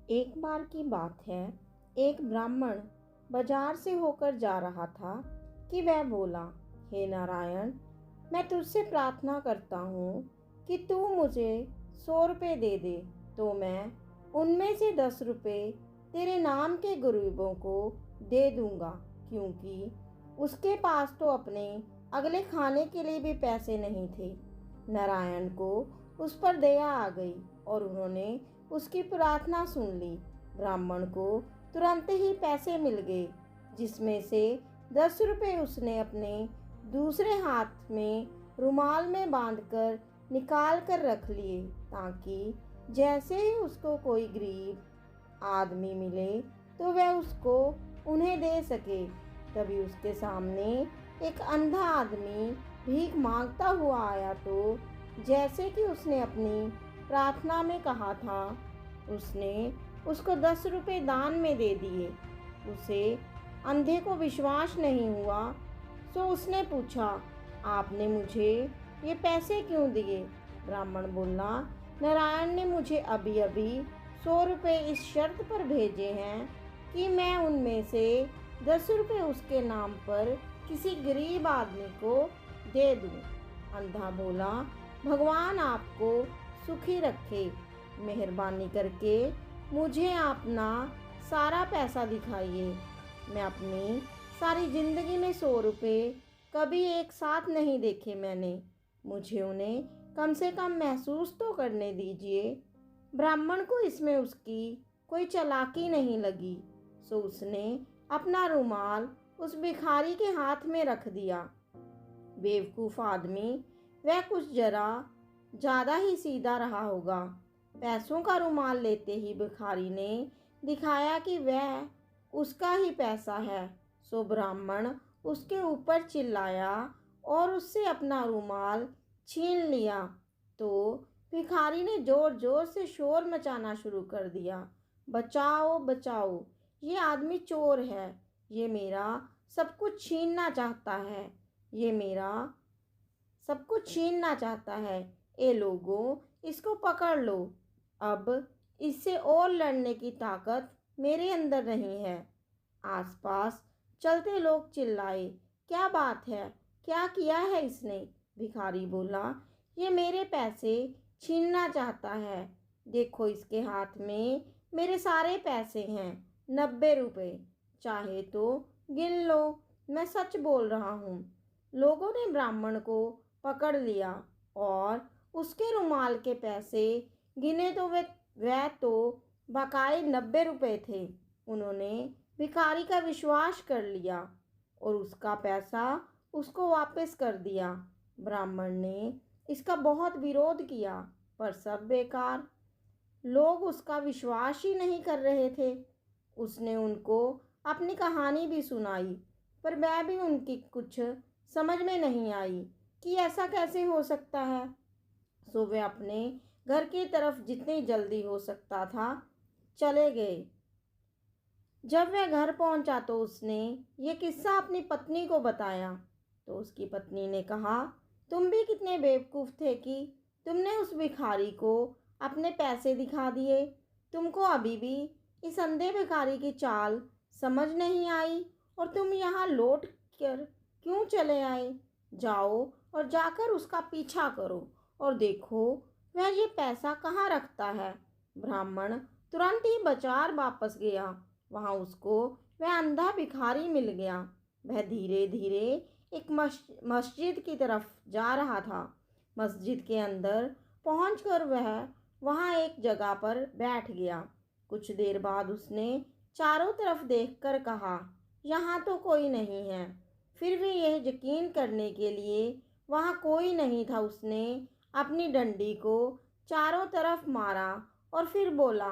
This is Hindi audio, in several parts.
एक बार की बात है। एक ब्राह्मण बाजार से होकर जा रहा था कि वह बोला, हे नारायण, मैं तुझसे प्रार्थना करता हूँ कि तू मुझे 100 रुपये दे दे, तो मैं उनमें से 10 रुपये तेरे नाम के गरीबों को दे दूंगा, क्योंकि उसके पास तो अपने अगले खाने के लिए भी पैसे नहीं थे। नारायण को उस पर दया आ गई और उन्होंने उसकी प्रार्थना सुन ली। ब्राह्मण को तुरंत ही पैसे मिल गए, जिसमें से 10 रुपये उसने अपने दूसरे हाथ में रुमाल में बांधकर निकाल कर रख लिए, ताकि जैसे ही उसको कोई गरीब आदमी मिले तो वह उसको उन्हें दे सके। तभी उसके सामने एक अंधा आदमी भीख मांगता हुआ आया, तो जैसे कि उसने अपनी प्रार्थना में कहा था, उसने उसको 10 रुपये दान में दे दिए। उसे अंधे को विश्वास नहीं हुआ, सो उसने पूछा, आपने मुझे ये पैसे क्यों दिए? ब्राह्मण बोला, नारायण ने मुझे अभी अभी 100 रुपये इस शर्त पर भेजे हैं कि मैं उनमें से 10 रुपये उसके नाम पर किसी गरीब आदमी को दे दूं। अंधा बोला, भगवान आपको सुखी रखे, मेहरबानी करके मुझे अपना सारा पैसा दिखाइए। मैं अपनी सारी ज़िंदगी में 100 रुपये कभी एक साथ नहीं देखे मैंने, मुझे उन्हें कम से कम महसूस तो करने दीजिए। ब्राह्मण को इसमें उसकी कोई चालाकी नहीं लगी, सो उसने अपना रुमाल उस भिखारी के हाथ में रख दिया। बेवकूफ़ आदमी, वह कुछ जरा ज़्यादा ही सीधा रहा होगा। पैसों का रुमाल लेते ही भिखारी ने दिखाया कि वह उसका ही पैसा है, सो ब्राह्मण उसके ऊपर चिल्लाया और उससे अपना रुमाल छीन लिया। तो भिखारी ने ज़ोर ज़ोर से शोर मचाना शुरू कर दिया, बचाओ बचाओ, ये आदमी चोर है, ये मेरा सब कुछ छीनना चाहता है, ये मेरा सब कुछ छीनना चाहता है। ए लोगों, इसको पकड़ लो। अब इससे और लड़ने की ताकत मेरे अंदर नहीं है। आसपास चलते लोग चिल्लाए, क्या बात है, क्या किया है इसने? भिखारी बोला, ये मेरे पैसे छीनना चाहता है। देखो, इसके हाथ में मेरे सारे पैसे हैं, 90 रुपये। चाहे तो गिन लो, मैं सच बोल रहा हूँ। लोगों ने ब्राह्मण को पकड़ लिया और उसके रुमाल के पैसे गिने, तो वह तो बकाए 90 रुपये थे। उन्होंने भिखारी का विश्वास कर लिया और उसका पैसा उसको वापस कर दिया। ब्राह्मण ने इसका बहुत विरोध किया, पर सब बेकार। लोग उसका विश्वास ही नहीं कर रहे थे। उसने उनको अपनी कहानी भी सुनाई, पर वह भी उनकी कुछ समझ में नहीं आई कि ऐसा कैसे हो सकता है। सो वे अपने घर की तरफ जितनी जल्दी हो सकता था चले गए। जब वह घर पहुंचा तो उसने ये किस्सा अपनी पत्नी को बताया, तो उसकी पत्नी ने कहा, तुम भी कितने बेवकूफ़ थे कि तुमने उस भिखारी को अपने पैसे दिखा दिए। तुमको अभी भी इस अंधे भिखारी की चाल समझ नहीं आई और तुम यहाँ लौट कर क्यों चले आए? जाओ और जाकर उसका पीछा करो और देखो वह ये पैसा कहाँ रखता है। ब्राह्मण तुरंत ही बाजार वापस गया। वहाँ उसको वह अंधा भिखारी मिल गया। वह धीरे धीरे एक मस्जिद की तरफ जा रहा था। मस्जिद के अंदर पहुंचकर वह वहाँ एक जगह पर बैठ गया। कुछ देर बाद उसने चारों तरफ देखकर कहा, यहाँ तो कोई नहीं है। फिर भी यह यकीन करने के लिए वहाँ कोई नहीं था, उसने अपनी डंडी को चारों तरफ मारा और फिर बोला,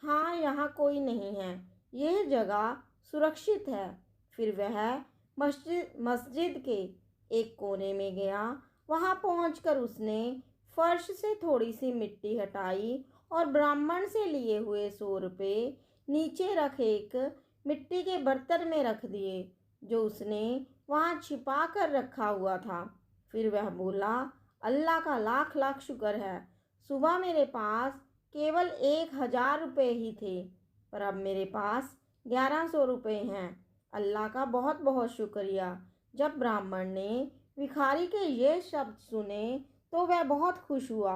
हाँ, यहाँ कोई नहीं है, यह जगह सुरक्षित है। फिर वह मस्जिद के एक कोने में गया। वहाँ पहुंचकर उसने फर्श से थोड़ी सी मिट्टी हटाई और ब्राह्मण से लिए हुए 100 रुपये नीचे रख एक मिट्टी के बर्तन में रख दिए, जो उसने वहाँ छिपा कर रखा हुआ था। फिर वह बोला, अल्लाह का लाख लाख शुक्र है, सुबह मेरे पास केवल 1,000 रुपये ही थे, पर अब मेरे पास 1,100 रुपये हैं। अल्लाह का बहुत बहुत शुक्रिया। जब ब्राह्मण ने भिखारी के ये शब्द सुने तो वह बहुत खुश हुआ।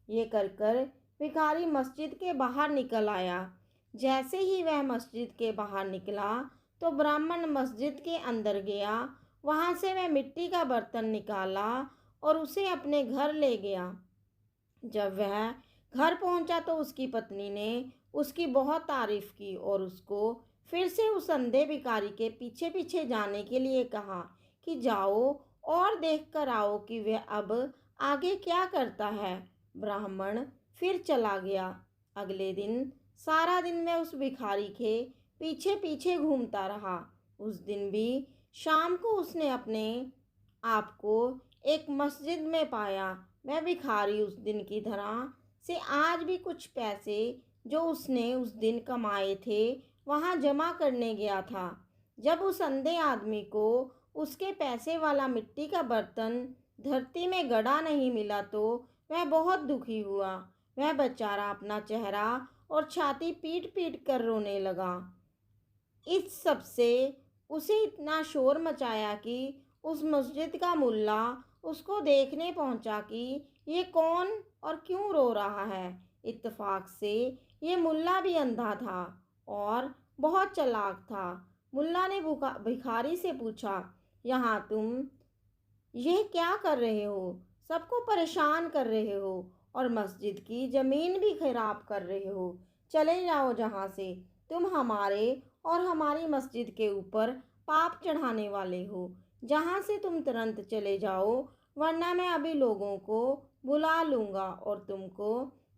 ये कर कर भिखारी मस्जिद के बाहर निकल आया। जैसे ही वह मस्जिद के बाहर निकला तो ब्राह्मण मस्जिद के अंदर गया। वहाँ से वह मिट्टी का बर्तन निकाला और उसे अपने घर ले गया। जब वह घर पहुंचा तो उसकी पत्नी ने उसकी बहुत तारीफ की और उसको फिर से उस अंधे भिखारी के पीछे पीछे जाने के लिए कहा कि जाओ और देख कर आओ कि वह अब आगे क्या करता है। ब्राह्मण फिर चला गया। अगले दिन सारा दिन वह उस भिखारी के पीछे पीछे घूमता रहा। उस दिन भी शाम को उसने अपने आप को एक मस्जिद में पाया। वह भिखारी उस दिन की तरह से आज भी कुछ पैसे जो उसने उस दिन कमाए थे वहाँ जमा करने गया था। जब उस अंधे आदमी को उसके पैसे वाला मिट्टी का बर्तन धरती में गड़ा नहीं मिला तो वह बहुत दुखी हुआ। वह बेचारा अपना चेहरा और छाती पीट पीट कर रोने लगा। इस सब से उसे इतना शोर मचाया कि उस मस्जिद का मुल्ला उसको देखने पहुंचा कि ये कौन और क्यों रो रहा है। इत्तेफाक से ये मुल्ला भी अंधा था और बहुत चालाक था। मुल्ला ने भिखारी से पूछा, यहाँ तुम यह क्या कर रहे हो? सबको परेशान कर रहे हो और मस्जिद की ज़मीन भी खराब कर रहे हो। चले जाओ जहाँ से। तुम हमारे और हमारी मस्जिद के ऊपर पाप चढ़ाने वाले हो। जहाँ से तुम तुरंत चले जाओ, वरना मैं अभी लोगों को बुला लूँगा और तुमको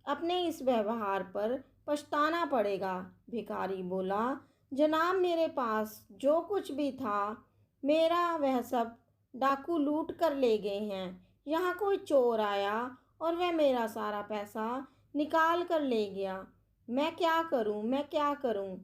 अपने इस व्यवहार पर पछताना पड़ेगा। भिखारी बोला, जनाब मेरे पास जो कुछ भी था मेरा वह सब डाकू लूट कर ले गए हैं। यहाँ कोई चोर आया और वह मेरा सारा पैसा निकाल कर ले गया। मैं क्या करूँ, मैं क्या करूँ?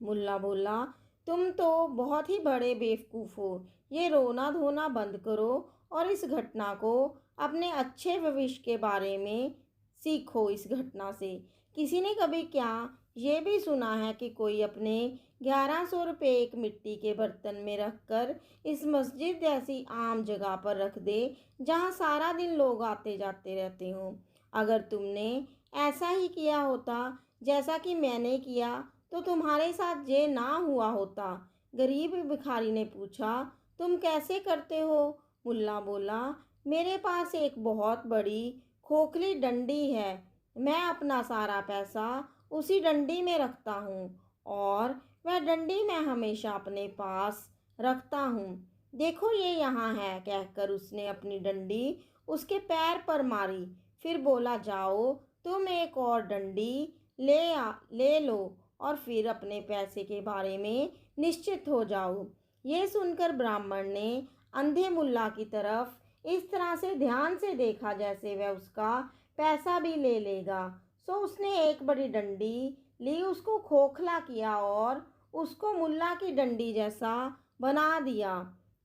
मुल्ला बोला, तुम तो बहुत ही बड़े बेवकूफ़ हो। ये रोना धोना बंद करो और इस घटना को अपने अच्छे भविष्य के बारे में सीखो। इस घटना से किसी ने कभी क्या ये भी सुना है कि कोई अपने 1,100 रुपये एक मिट्टी के बर्तन में रख कर इस मस्जिद जैसी आम जगह पर रख दे जहाँ सारा दिन लोग आते जाते रहते हों। अगर तुमने ऐसा ही किया होता जैसा कि मैंने किया तो तुम्हारे साथ ये ना हुआ होता। गरीब भिखारी ने पूछा, तुम कैसे करते हो? मुल्ला बोला, मेरे पास एक बहुत बड़ी खोखली डंडी है। मैं अपना सारा पैसा उसी डंडी में रखता हूँ और वह डंडी मैं हमेशा अपने पास रखता हूँ। देखो ये यहाँ है, कहकर उसने अपनी डंडी उसके पैर पर मारी। फिर बोला, जाओ तुम एक और डंडी ले लो और फिर अपने पैसे के बारे में निश्चित हो जाओ। ये सुनकर ब्राह्मण ने अंधे मुल्ला की तरफ इस तरह से ध्यान से देखा जैसे वह उसका पैसा भी ले लेगा। सो उसने एक बड़ी डंडी ली, उसको खोखला किया और उसको मुल्ला की डंडी जैसा बना दिया।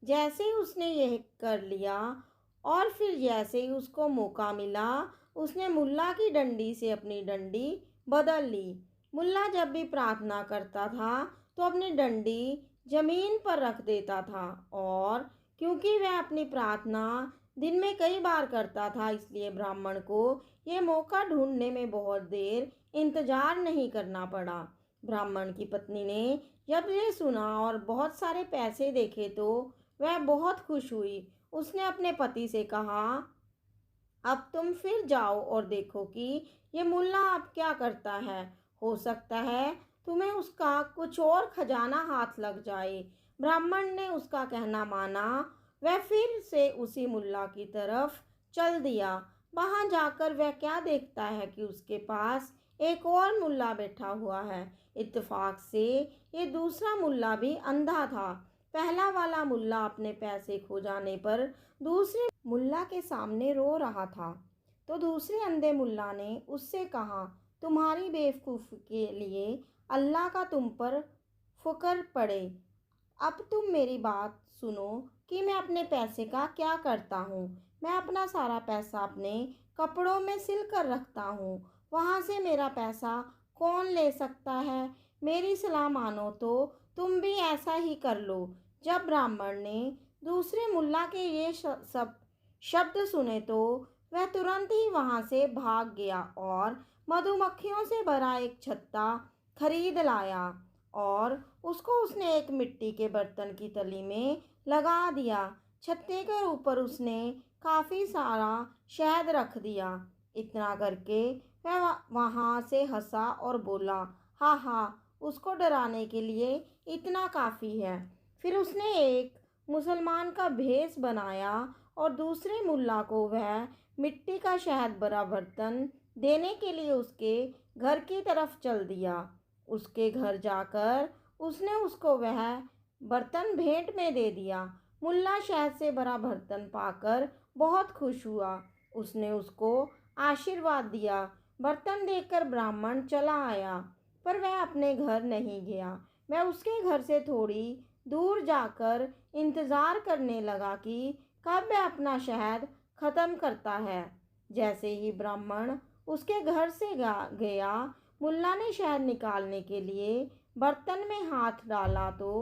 जैसे ही उसने यह कर लिया और फिर जैसे ही उसको मौका मिला उसने मुल्ला की डंडी से अपनी डंडी बदल ली। मुल्ला जब भी प्रार्थना करता था तो अपनी डंडी जमीन पर रख देता था और क्योंकि वह अपनी प्रार्थना दिन में कई बार करता था इसलिए ब्राह्मण को ये मौका ढूंढने में बहुत देर इंतजार नहीं करना पड़ा। ब्राह्मण की पत्नी ने जब ये सुना और बहुत सारे पैसे देखे तो वह बहुत खुश हुई। उसने अपने पति से कहा, अब तुम फिर जाओ और देखो कि ये मुल्ला अब क्या करता है। हो सकता है तुम्हें उसका कुछ और खजाना हाथ लग जाए। ब्राह्मण ने उसका कहना माना। वह फिर से उसी मुल्ला की तरफ चल दिया। वहां जाकर वह क्या देखता है कि उसके पास एक और मुल्ला बैठा हुआ है। इत्तेफाक से ये दूसरा मुल्ला भी अंधा था। पहला वाला मुल्ला अपने पैसे खो जाने पर दूसरे मुल्ला के सामने रो रहा था। तो दूसरे अंधे मुल्ला ने उससे कहा, तुम्हारी बेवकूफ़ी के लिए अल्लाह का तुम पर फुकर पड़े। अब तुम मेरी बात सुनो कि मैं अपने पैसे का क्या करता हूँ। मैं अपना सारा पैसा अपने कपड़ों में सिल कर रखता हूँ वहाँ से मेरा पैसा कौन ले सकता है? मेरी सलाह मानो तो तुम भी ऐसा ही कर लो। जब ब्राह्मण ने दूसरे मुल्ला के ये सब शब्द सुने तो वह तुरंत ही वहाँ से भाग गया और मधुमक्खियों से भरा एक छत्ता खरीद लाया और उसको उसने एक मिट्टी के बर्तन की तली में लगा दिया। छत्ते के ऊपर उसने काफ़ी सारा शहद रख दिया। इतना करके वह वहाँ से हंसा और बोला, हाँ हाँ, उसको डराने के लिए इतना काफ़ी है। फिर उसने एक मुसलमान का भेष बनाया और दूसरे मुल्ला को वह मिट्टी का शहद भरा बर्तन देने के लिए उसके घर की तरफ चल दिया। उसके घर जाकर उसने उसको वह बर्तन भेंट में दे दिया। मुल्ला शहद से भरा बर्तन पाकर बहुत खुश हुआ। उसने उसको आशीर्वाद दिया। बर्तन देखकर ब्राह्मण चला आया, पर वह अपने घर नहीं गया। वह उसके घर से थोड़ी दूर जाकर इंतज़ार करने लगा कि कब वह अपना शहद ख़त्म करता है। जैसे ही ब्राह्मण उसके घर से गया, मुल्ला ने शहद निकालने के लिए बर्तन में हाथ डाला तो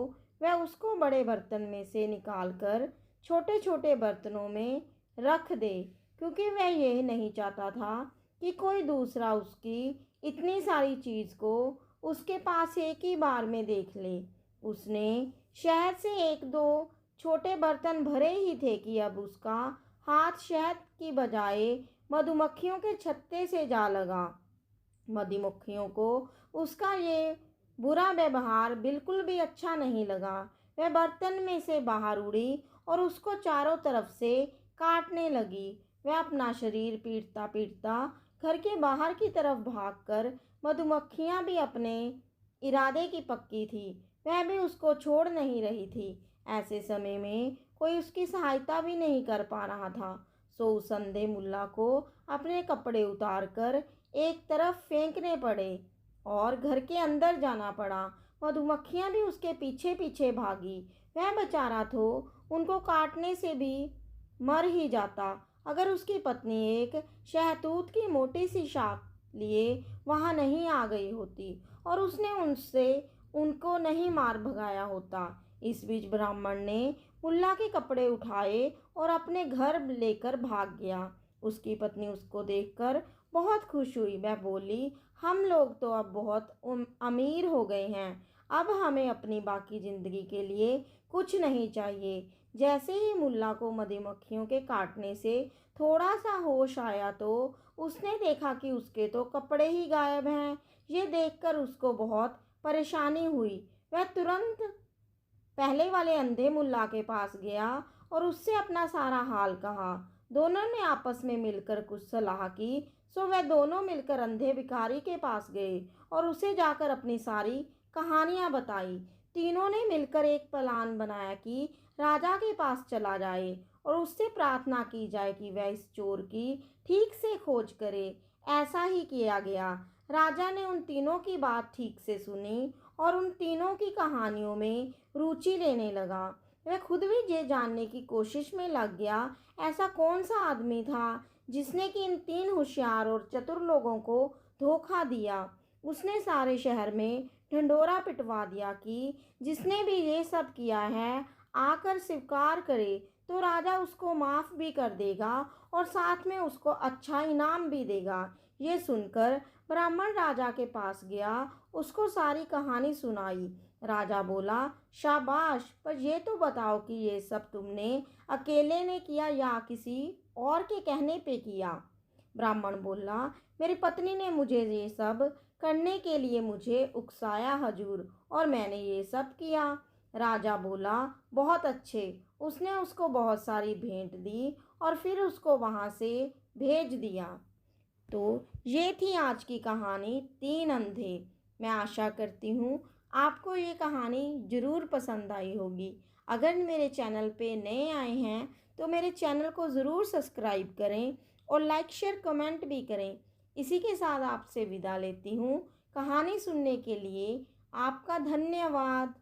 वह उसको बड़े बर्तन में से निकालकर छोटे छोटे बर्तनों में रख दे, क्योंकि वह यह नहीं चाहता था कि कोई दूसरा उसकी इतनी सारी चीज़ को उसके पास एक ही बार में देख ले। उसने शहद से एक दो छोटे बर्तन भरे ही थे कि अब उसका हाथ शहद की बजाय मधुमक्खियों के छत्ते से जा लगा। मधुमक्खियों को उसका ये बुरा व्यवहार बिल्कुल भी अच्छा नहीं लगा। वह बर्तन में से बाहर उड़ी और उसको चारों तरफ से काटने लगी। वह अपना शरीर पीटता पीटता घर के बाहर की तरफ भागकर, मधुमक्खियां भी अपने इरादे की पक्की थी, वह भी उसको छोड़ नहीं रही थी। ऐसे समय में कोई उसकी सहायता भी नहीं कर पा रहा था। सो उस अंधे मुल्ला को अपने कपड़े उतार कर एक तरफ फेंकने पड़े और घर के अंदर जाना पड़ा। मधुमक्खियां भी उसके पीछे पीछे भागी। वह बेचारा तो उनको काटने से भी मर ही जाता अगर उसकी पत्नी एक शहतूत की मोटी सी शाख लिए वहां नहीं आ गई होती और उसने उनसे उनको नहीं मार भगाया होता। इस बीच ब्राह्मण ने मुल्ला के कपड़े उठाए और अपने घर लेकर भाग गया। उसकी पत्नी उसको देखकर बहुत खुश हुई। वह बोली, हम लोग तो अब बहुत अमीर हो गए हैं, अब हमें अपनी बाकी ज़िंदगी के लिए कुछ नहीं चाहिए। जैसे ही मुल्ला को मधुमक्खियों के काटने से थोड़ा सा होश आया तो उसने देखा कि उसके तो कपड़े ही गायब हैं। ये देखकर उसको बहुत परेशानी हुई। वह तुरंत पहले वाले अंधे मुल्ला के पास गया और उससे अपना सारा हाल कहा। दोनों ने आपस में मिलकर कुछ सलाह की, सो वह दोनों मिलकर अंधे भिखारी के पास गए और उसे जाकर अपनी सारी कहानियां बताई। तीनों ने मिलकर एक प्लान बनाया कि राजा के पास चला जाए और उससे प्रार्थना की जाए कि वह इस चोर की ठीक से खोज करे। ऐसा ही किया गया। राजा ने उन तीनों की बात ठीक से सुनी और उन तीनों की कहानियों में रुचि लेने लगा। वह खुद भी ये जानने की कोशिश में लग गया, ऐसा कौन सा आदमी था जिसने कि इन तीन होशियार और चतुर लोगों को धोखा दिया। उसने सारे शहर में ढिंढोरा पिटवा दिया कि जिसने भी ये सब किया है आकर स्वीकार करे तो राजा उसको माफ़ भी कर देगा और साथ में उसको अच्छा इनाम भी देगा। ये सुनकर ब्राह्मण राजा के पास गया, उसको सारी कहानी सुनाई। राजा बोला, शाबाश, पर ये तो बताओ कि ये सब तुमने अकेले ने किया या किसी और के कहने पे किया? ब्राह्मण बोला, मेरी पत्नी ने मुझे ये सब करने के लिए मुझे उकसाया हजूर, और मैंने ये सब किया। राजा बोला, बहुत अच्छे। उसने उसको बहुत सारी भेंट दी और फिर उसको वहाँ से भेज दिया। तो ये थी आज की कहानी तीन अंधे। मैं आशा करती हूँ आपको ये कहानी ज़रूर पसंद आई होगी। अगर मेरे चैनल पे नए आए हैं तो मेरे चैनल को ज़रूर सब्सक्राइब करें और लाइक शेयर कमेंट भी करें। इसी के साथ आपसे विदा लेती हूँ। कहानी सुनने के लिए आपका धन्यवाद।